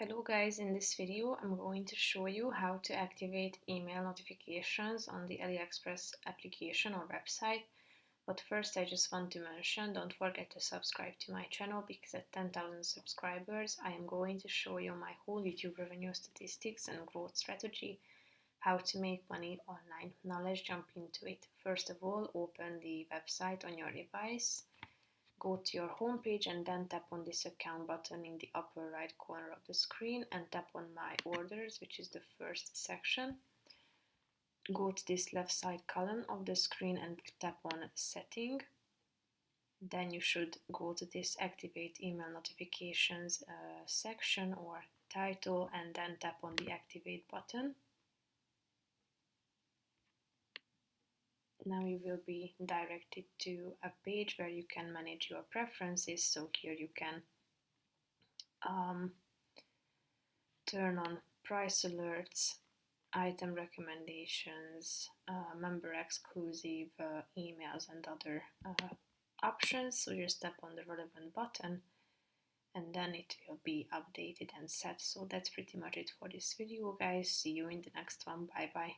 Hello guys, in this video I'm going to show you how to activate email notifications on the AliExpress application or website. But first I just want to mention, don't forget to subscribe to my channel because at 10,000 subscribers I am going to show you my whole YouTube revenue statistics and growth strategy, how to make money online. Now let's jump into it. First of all, open the website on your device. Go to your home page and then tap on this account button in the upper right corner of the screen and tap on my orders, which is the first section. Go to this left side column of the screen and tap on setting. Then you should go to this activate email notifications section or title and then tap on the activate button. Now you will be directed to a page where you can manage your preferences. So here you can turn on price alerts, item recommendations, member exclusive emails and other options. So just tap on the relevant button and then it will be updated and set. So that's pretty much it for this video, guys. See you in the next one. Bye bye.